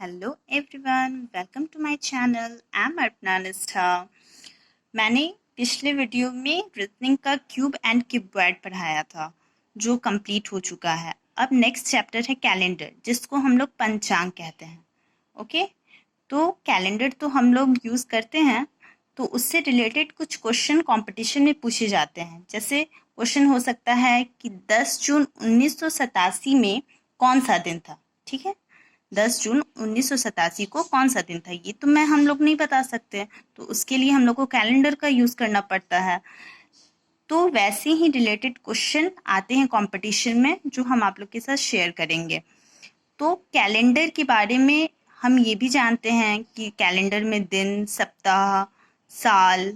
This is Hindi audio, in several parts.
Hello everyone, welcome to my channel. I am Arpana Nishtha. मैंने पिछले वीडियो में रीजनिंग का क्यूब एंड क्यूबॉइड पढ़ाया था, जो कंप्लीट हो चुका है। अब नेक्स्ट चैप्टर है कैलेंडर, जिसको हम लोग पंचांग कहते हैं। ओके, तो कैलेंडर तो हम लोग यूज़ करते हैं, तो उससे रिलेटेड कुछ क्वेश्चन कंपटीशन में पूछे जाते हैं। जैसे क्वेश्चन हो सकता है कि 10 जून 1987 में कौन सा दिन था। ठीक है, 10 जून 1987 को कौन सा दिन था, ये तो हम लोग नहीं बता सकते, तो उसके लिए हम लोग को कैलेंडर का यूज़ करना पड़ता है। तो वैसे ही रिलेटेड क्वेश्चन आते हैं कंपटीशन में, जो हम आप लोग के साथ शेयर करेंगे। तो कैलेंडर के बारे में हम ये भी जानते हैं कि कैलेंडर में दिन, सप्ताह, साल,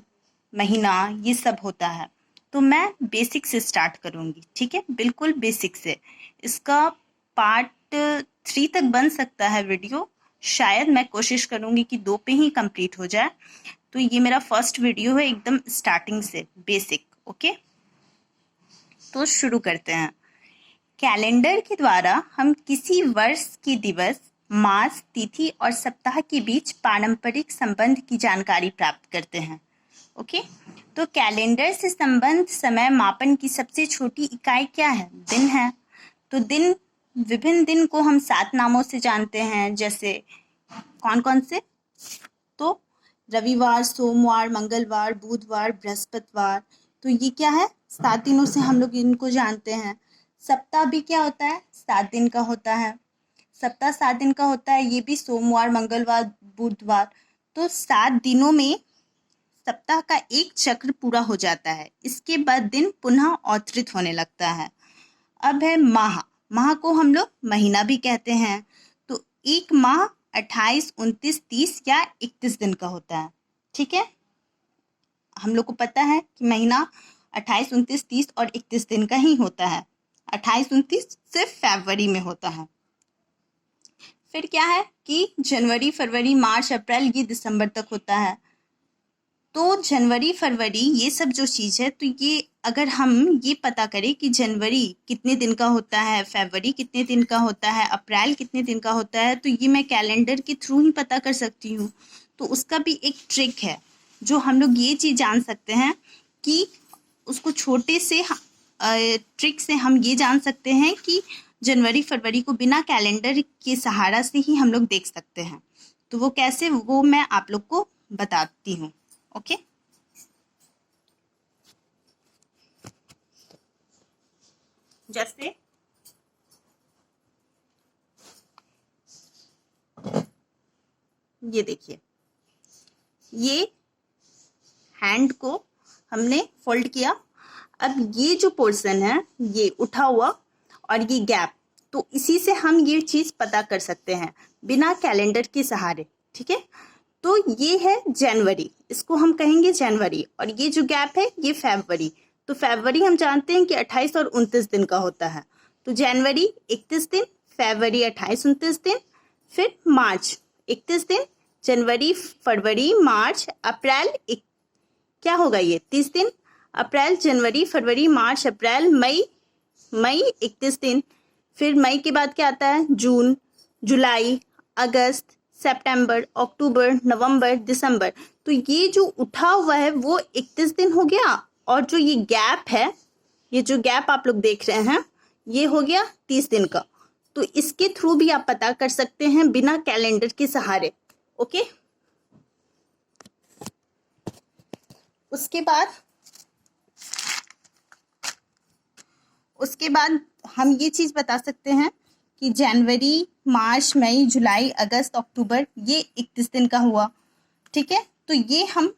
महीना, ये सब होता है। तो मैं बेसिक से स्टार्ट करूँगी, ठीक है, बिल्कुल बेसिक से। इसका पार्ट 3 तक बन सकता है वीडियो, शायद मैं कोशिश करूँगी कि 2 पे ही कंप्लीट हो जाए। तो ये मेरा फर्स्ट वीडियो है, एकदम स्टार्टिंग से बेसिक। ओके, तो शुरू करते हैं। कैलेंडर के द्वारा हम किसी वर्ष के दिवस, मास, तिथि और सप्ताह के बीच पारंपरिक संबंध की जानकारी प्राप्त करते हैं। ओके, तो कैलेंडर से संबंध समय मापन की सबसे छोटी इकाई क्या है? दिन है। तो दिन, विभिन्न दिन को हम 7 नामों से जानते हैं। जैसे कौन कौन से? तो रविवार, सोमवार, मंगलवार, बुधवार, बृहस्पतिवार। तो ये क्या है? 7 दिनों से हम लोग इनको जानते हैं। सप्ताह भी क्या होता है? 7 दिन का होता है। सप्ताह 7 दिन का होता है, ये भी सोमवार, मंगलवार, बुधवार। तो 7 दिनों में सप्ताह का एक चक्र पूरा हो जाता है। इसके बाद दिन पुनः अवतरित होने लगता है। अब है माह। माह को हम लोग महीना भी कहते हैं। तो एक माह 28, 29, 30 या 31 दिन का होता है। ठीक है, हम लोग को पता है कि महीना 28, 29, 30 और 31 दिन का ही होता है। 28, 29 सिर्फ फरवरी में होता है। फिर क्या है कि जनवरी, फरवरी, मार्च, अप्रैल, ये दिसंबर तक होता है। तो जनवरी, फरवरी, ये सब जो चीज़ है, तो ये अगर हम ये पता करें कि जनवरी कितने दिन का होता है, फरवरी कितने दिन का होता है, अप्रैल कितने दिन का होता है, तो ये मैं कैलेंडर के थ्रू ही पता कर सकती हूँ। तो उसका भी एक ट्रिक है, जो हम लोग ये चीज़ जान सकते हैं कि उसको छोटे से ट्रिक से हम ये जान सकते हैं कि जनवरी, फरवरी को बिना कैलेंडर के सहारा से ही हम लोग देख सकते हैं। तो वो कैसे, वो मैं आप लोग को बताती हूँ। ओके, जैसे ये देखिए, ये हैंड को हमने फोल्ड किया। अब ये जो पोर्शन है, ये उठा हुआ और ये गैप, तो इसी से हम ये चीज पता कर सकते हैं बिना कैलेंडर के सहारे। ठीक है, तो ये है जनवरी, इसको हम कहेंगे जनवरी, और ये जो गैप है ये फरवरी। तो फरवरी हम जानते हैं कि 28 और 29 दिन का होता है। तो जनवरी 31 दिन, फरवरी 28, 29 दिन, फिर मार्च 31 दिन, जनवरी, फरवरी, मार्च, अप्रैल, क्या होगा ये 30 दिन, अप्रैल, जनवरी, फरवरी, मार्च, अप्रैल, मई, मई 31 दिन। फिर मई के बाद क्या आता है? जून, जुलाई, अगस्त, सितंबर, अक्टूबर, नवंबर, दिसंबर। तो ये जो उठा हुआ है वो 31 दिन हो गया, और जो ये गैप है, ये जो गैप आप लोग देख रहे हैं, ये हो गया 30 दिन का। तो इसके थ्रू भी आप पता कर सकते हैं बिना कैलेंडर के सहारे। ओके, उसके बाद हम ये चीज बता सकते हैं कि जनवरी, मार्च, मई, जुलाई, अगस्त, अक्टूबर, ये 31 दिन का हुआ। ठीक है, तो ये हम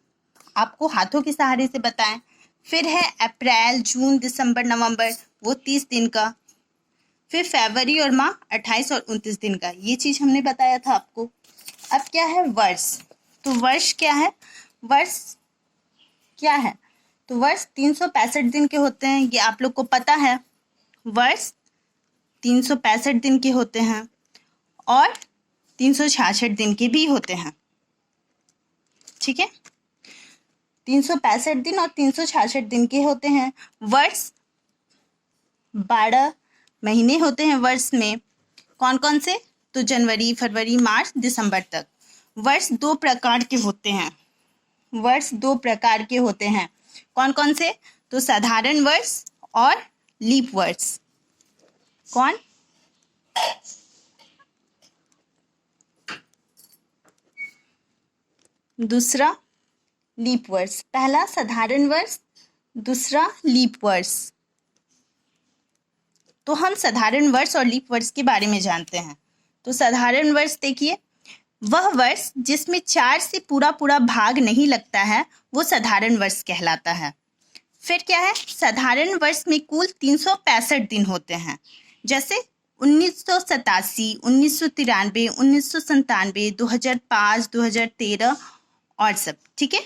आपको हाथों के सहारे से बताएं। फिर है अप्रैल, जून, दिसंबर, नवंबर, वो 30 दिन का। फिर फरवरी और माह 28 और 29 दिन का, ये चीज हमने बताया था आपको। अब क्या है? वर्ष। तो वर्ष क्या है? वर्ष क्या है? तो वर्ष 365 दिन के होते हैं, ये आप लोग को पता है। वर्ष 365 दिन के होते हैं और 366 दिन के भी होते हैं। ठीक है, 365 दिन और 366 दिन के होते हैं। वर्ष 12 महीने होते हैं वर्ष में। कौन कौन से? तो जनवरी, फरवरी, मार्च, दिसंबर तक। वर्ष दो प्रकार के होते हैं। वर्ष दो प्रकार के होते हैं। कौन कौन से? तो साधारण वर्ष और लीप वर्ष। कौन? दूसरा लीप वर्ष। पहला साधारण वर्ष, दूसरा लीप वर्ष। तो हम साधारण वर्ष और लीप वर्ष के बारे में जानते हैं। तो साधारण वर्ष देखिए, वह वर्ष जिसमें 4 से पूरा पूरा भाग नहीं लगता है वो साधारण वर्ष कहलाता है। फिर क्या है? साधारण वर्ष में कुल 365 दिन होते हैं, जैसे 1987, 1993, 1997, 2005, 2013 और सब, ठीक है।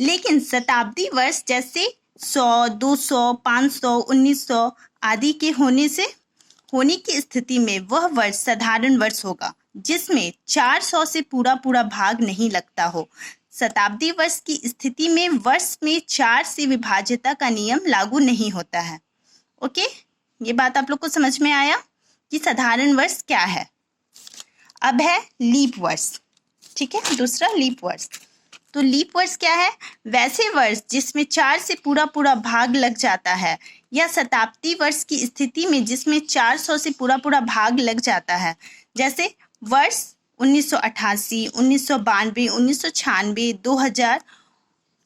लेकिन शताब्दी वर्ष जैसे 100, 200, 500, 1900 आदि के होने की स्थिति में वह वर्ष साधारण वर्ष होगा जिसमें 400 से पूरा पूरा भाग नहीं लगता हो। शताब्दी वर्ष की स्थिति में वर्ष में 4 से विभाज्यता का नियम लागू नहीं होता है। ओके, ये बात आप लोग को समझ में आया कि साधारण वर्ष क्या है। अब है लीप वर्ष, ठीक है, दूसरा लीप वर्ष। तो लीप वर्ष क्या है? वैसे वर्ष जिसमें 4 से पूरा पूरा भाग लग जाता है, या शताब्दी वर्ष की स्थिति में जिसमें 400 से पूरा पूरा भाग लग जाता है, जैसे वर्ष 1988, 1992, 1996, 2000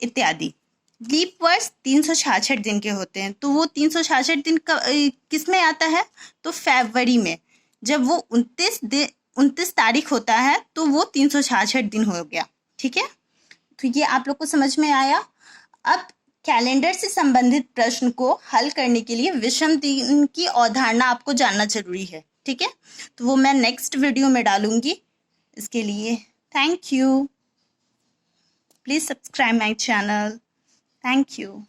इत्यादि। लीप वर्ष 366 दिन के होते हैं। तो वो 366 दिन किस में आता है? तो फरवरी में, जब वो 29 तारीख होता है तो वो 366 दिन हो गया, ठीक है। तो ये आप लोग को समझ में आया। अब कैलेंडर से संबंधित प्रश्न को हल करने के लिए विषम दिन की अवधारणा आपको जानना जरूरी है, ठीक है। तो वो मैं नेक्स्ट वीडियो में डालूंगी। इसके लिए thank you. Please subscribe my channel. Thank you.